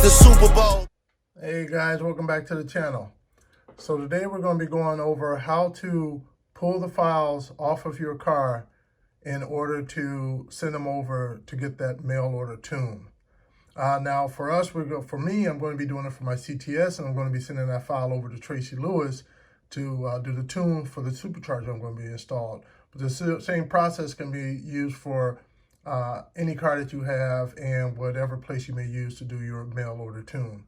the Super Bowl. Hey guys, welcome back to the channel. So today we're going to be going over how to pull the files off of your car in order to send them over to get that mail order tune. Now for us, for me, I'm going to be doing it for my CTS, and I'm going to be sending that file over to Tracy Lewis to do the tune for the supercharger I'm going to be installed. But the same process can be used for any car that you have and whatever place you may use to do your mail order tune.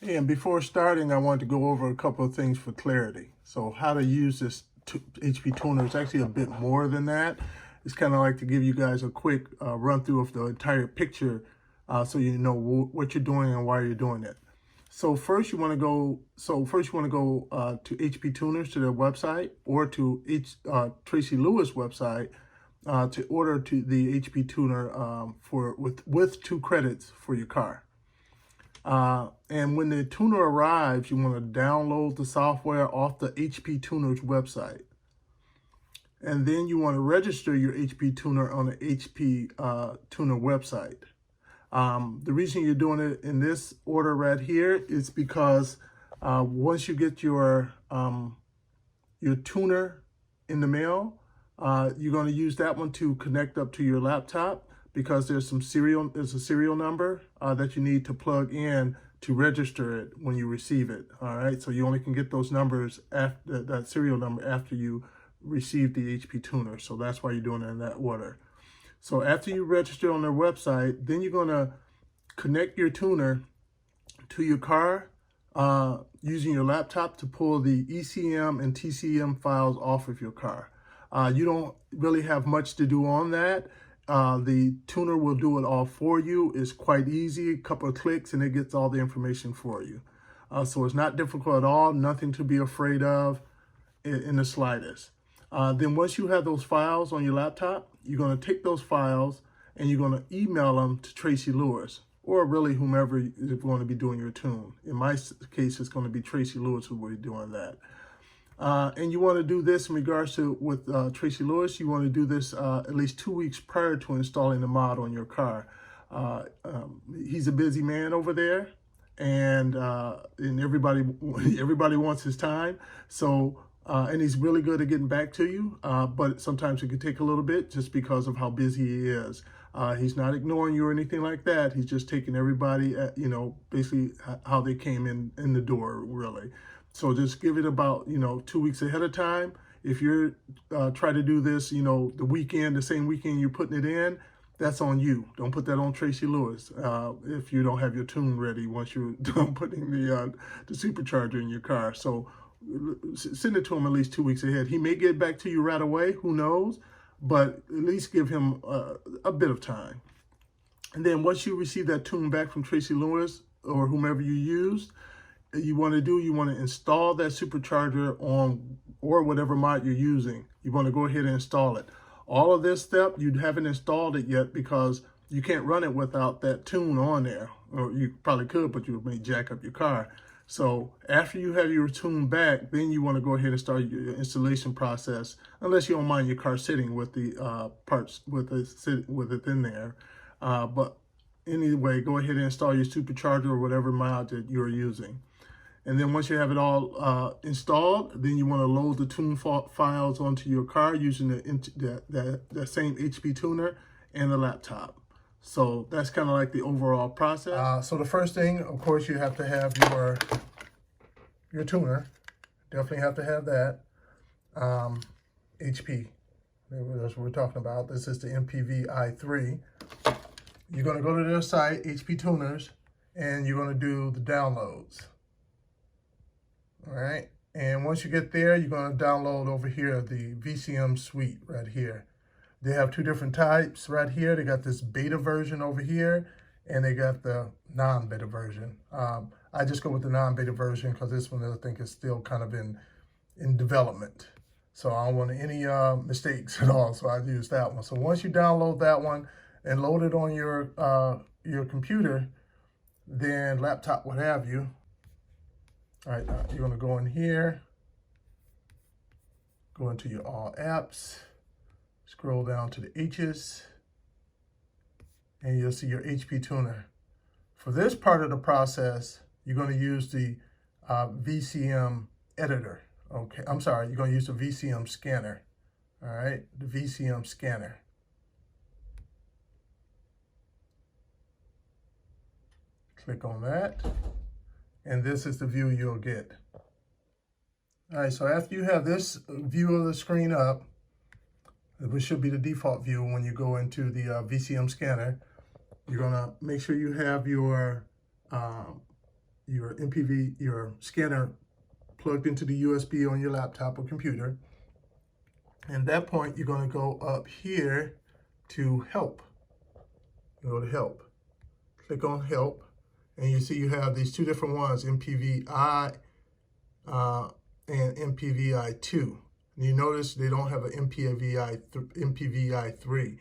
And before starting, I wanted to go over a couple of things for clarity. So how to use this HP tuner is actually a bit more than that. It's kind of like to give you guys a quick run through of the entire picture so you know what you're doing and why you're doing it. So first you want to go to HP Tuners, to their website, or to Tracy Lewis website to order the HP tuner with 2 credits for your car. And when the tuner arrives, you want to download the software off the HP Tuner's website. And then you want to register your HP tuner on the HP Tuner website. The reason you're doing it in this order right here is because once you get your tuner in the mail, you're going to use that one to connect up to your laptop, because there's a serial number that you need to plug in to register it when you receive it. All right, so you only can get those numbers after that serial number after you receive the HP tuner. So that's why you're doing it in that order. So after you register on their website, then you're gonna connect your tuner to your car using your laptop to pull the ECM and TCM files off of your car. You don't really have much to do on that. The tuner will do it all for you. It's quite easy, a couple of clicks, and it gets all the information for you. So it's not difficult at all, nothing to be afraid of in the slightest. Then once you have those files on your laptop, you're going to take those files and you're going to email them to Tracy Lewis, or really whomever is going to be doing your tune. In my case, it's going to be Tracy Lewis who will be doing that. And you want to do this in regards to with Tracy Lewis. You want to do this at least 2 weeks prior to installing the mod on your car. He's a busy man over there, and everybody wants his time. So and he's really good at getting back to you, but sometimes it can take a little bit just because of how busy he is. He's not ignoring you or anything like that. He's just taking everybody at, basically how they came in the door, really. So just give it about, 2 weeks ahead of time. If you're try to do this, the same weekend you're putting it in, that's on you. Don't put that on Tracy Lewis if you don't have your tune ready once you're done putting the supercharger in your car. So send it to him at least 2 weeks ahead. He may get back to you right away, who knows, but at least give him a bit of time. And then once you receive that tune back from Tracy Lewis or whomever you used, you want to install that supercharger on or whatever mod you're using. You want to go ahead and install it. All of this step, you haven't installed it yet because you can't run it without that tune on there. Or you probably could, but you may jack up your car. So after you have your tune back, then you want to go ahead and start your installation process, unless you don't mind your car sitting with the parts with it in there. But anyway, go ahead and install your supercharger or whatever mod that you're using. And then once you have it all installed, then you want to load the tune files onto your car using that same HP tuner and the laptop. So that's kind of like the overall process. So the first thing, of course, you have to have your tuner. Definitely have to have that. HP, that's what we're talking about. This is the MPV i3. You're going to go to their site, HP Tuners, and you're going to do the downloads. All right, and once you get there, you're going to download over here the VCM suite right here. They have 2 different types right here. They got this beta version over here, and they got the non-beta version. I just go with the non-beta version because this one I think is still kind of in development. So I don't want any mistakes at all, so I use that one. So once you download that one and load it on your computer, then laptop, what have you. All right, you're going to go in here, go into your all apps, scroll down to the H's, and you'll see your HP tuner For this part of the process, you're going to use the VCM editor. Okay, I'm sorry, you're going to use the VCM scanner. All right, the VCM scanner. Click on that, and this is the view you'll get. All right, so after you have this view of the screen up, which should be the default view when you go into the VCM scanner, you're gonna make sure you have your scanner plugged into the USB on your laptop or computer. And at that point, you're gonna go up here to Help. You go to Help, click on Help, and you see you have these two different ones, MPVI and MPVI2. And you notice they don't have an MPVI3.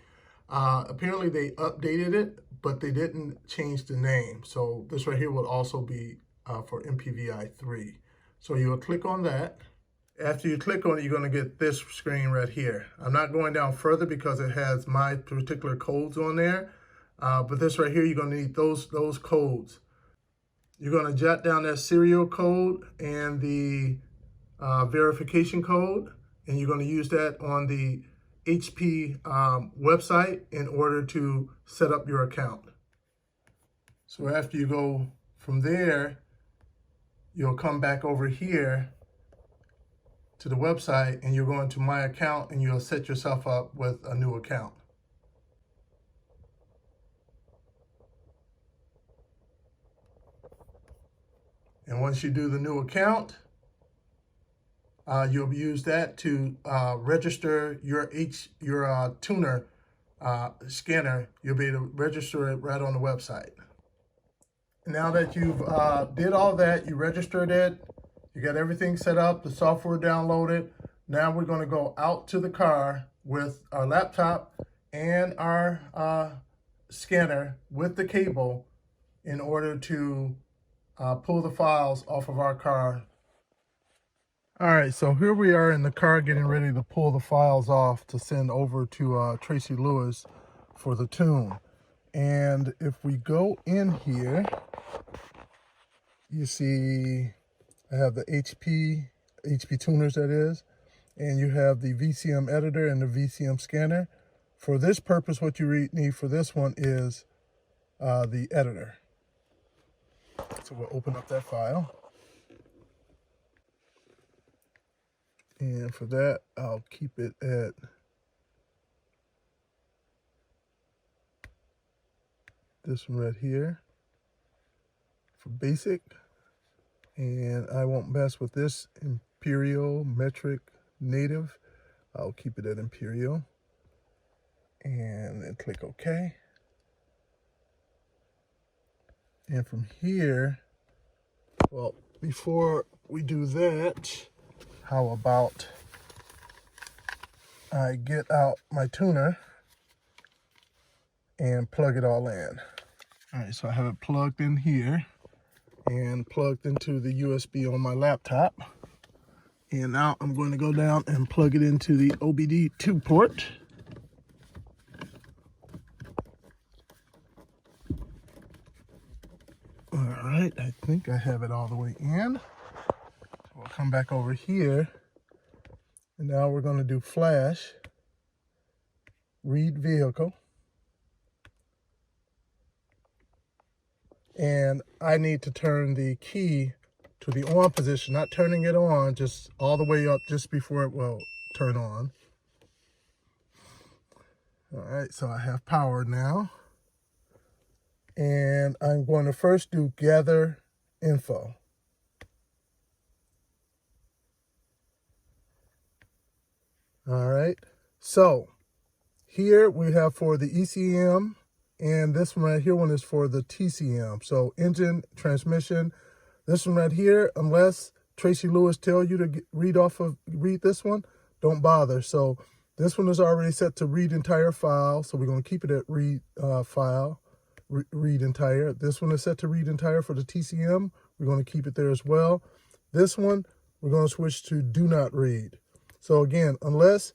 Apparently they updated it, but they didn't change the name. So this right here will also be for MPVI3. So you'll click on that. After you click on it, you're going to get this screen right here. I'm not going down further because it has my particular codes on there. But this right here, you're going to need those codes. You're going to jot down that serial code and the verification code, and you're going to use that on the HP website in order to set up your account. So after you go from there, you'll come back over here to the website, and you're going to My Account, and you'll set yourself up with a new account. And once you do the new account, you'll use that to register your tuner scanner. You'll be able to register it right on the website. Now that you've did all that, you registered it, you got everything set up, the software downloaded. Now we're going to go out to the car with our laptop and our scanner with the cable in order to pull the files off of our car. All right, so here we are in the car getting ready to pull the files off to send over to Tracy Lewis for the tune. And if we go in here, you see I have the HP tuners, that is, and you have the VCM editor and the VCM scanner. For this purpose, what you need for this one is the editor. So we'll open up that file. And for that, I'll keep it at this one right here for basic. And I won't mess with this Imperial Metric Native. I'll keep it at Imperial. And then click OK. And from here, well, before we do that, how about I get out my tuner and plug it all in. All right, so I have it plugged in here and plugged into the USB on my laptop. And now I'm going to go down and plug it into the OBD2 port. All right, I think I have it all the way in. We'll come back over here, and now we're going to do flash, read vehicle, and I need to turn the key to the on position, not turning it on, just all the way up just before it will turn on. All right, so I have power now, and I'm going to first do gather info. All right, so here we have for the ECM, and this one right here one is for the TCM. So engine, transmission, this one right here, unless Tracy Lewis tell you to read this one, don't bother. So this one is already set to read entire file, so we're going to keep it at read file, read entire. This one is set to read entire for the TCM. We're going to keep it there as well. This one, we're going to switch to do not read. So again, unless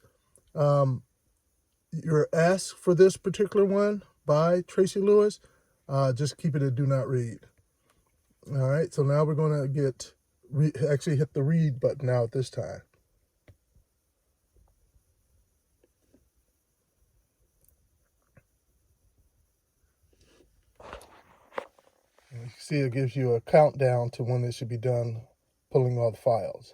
you're asked for this particular one by Tracy Lewis, just keep it at do not read. All right, so now we're going to actually hit the read button now at this time. And you see it gives you a countdown to when it should be done pulling all the files.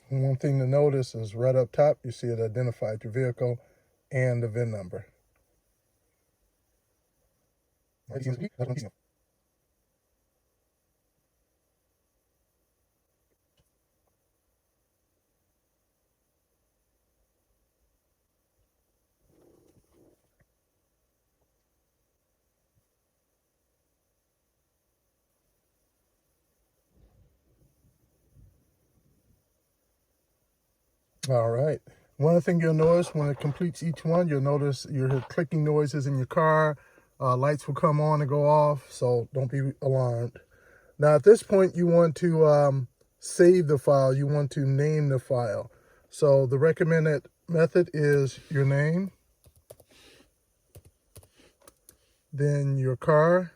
And one thing to notice is right up top, you see it identified your vehicle and the VIN number. All right. One thing you'll notice when it completes each one, you'll notice you hear clicking noises in your car. Lights will come on and go off, so don't be alarmed. Now, at this point, you want to save the file. You want to name the file. So the recommended method is your name, then your car,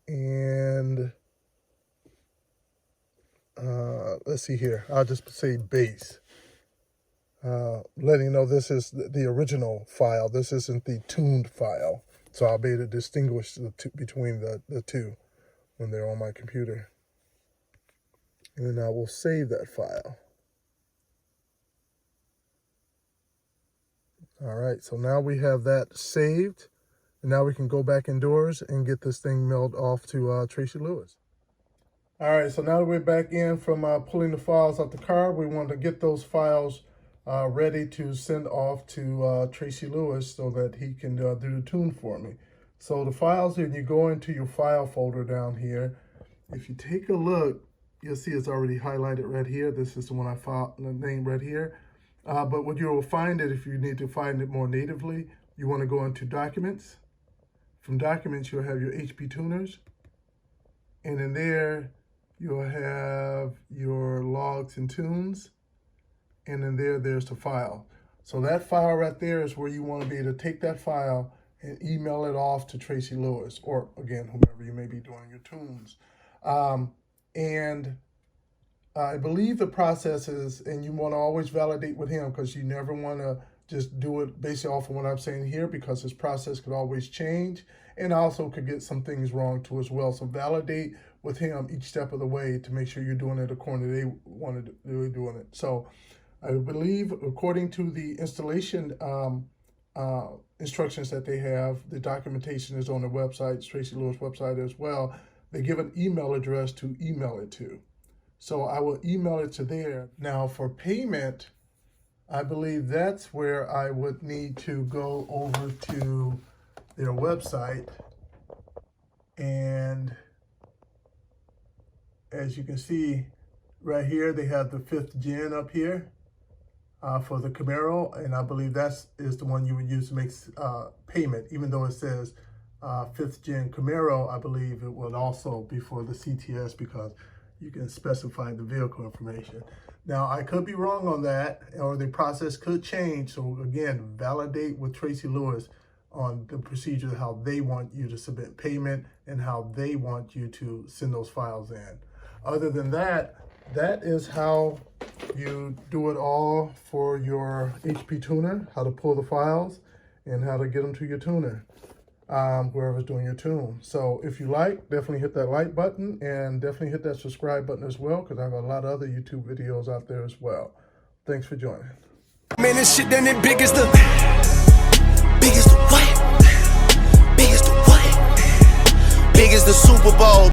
and let's see here. I'll just say base. Letting you know this is the original file. This isn't the tuned file. So I'll be able to distinguish between the two when they're on my computer. And then I will save that file. All right, so now we have that saved. And now we can go back indoors and get this thing mailed off to Tracy Lewis. All right, so now that we're back in from pulling the files out the car, we want to get those files ready to send off to Tracy Lewis so that he can do the tune for me. So the files here, you go into your file folder down here. If you take a look, you'll see it's already highlighted right here. This is the one I found, the name right here. But what you'll find it, if you need to find it more natively, you want to go into Documents. From Documents, you'll have your HP tuners. And in there, you'll have your logs and tunes. And in there's the file. So that file right there is where you want to be able to take that file and email it off to Tracy Lewis, or again, whomever you may be doing your tunes. And I believe the process is, and you want to always validate with him, because you never want to just do it based off of what I'm saying here, because his process could always change and also could get some things wrong too as well. So validate with him each step of the way to make sure you're doing it according to they wanted to do doing it. So I believe according to the installation instructions that they have, the documentation is on the website, Tracy Lewis website as well. They give an email address to email it to. So I will email it to there. Now for payment, I believe that's where I would need to go over to their website. And as you can see right here, they have the 5th gen up here for the Camaro. And I believe that is the one you would use to make payment, even though it says 5th gen Camaro. I believe it would also be for the CTS because you can specify the vehicle information. Now, I could be wrong on that, or the process could change. So again, validate with Tracy Lewis on the procedure, how they want you to submit payment and how they want you to send those files in. Other than that, that is how you do it all for your HP tuner, how to pull the files and how to get them to your tuner. Whoever's doing your tune. So if you like, definitely hit that like button and definitely hit that subscribe button as well, because I have a lot of other YouTube videos out there as well. Thanks for joining. Man, this shit done it big as the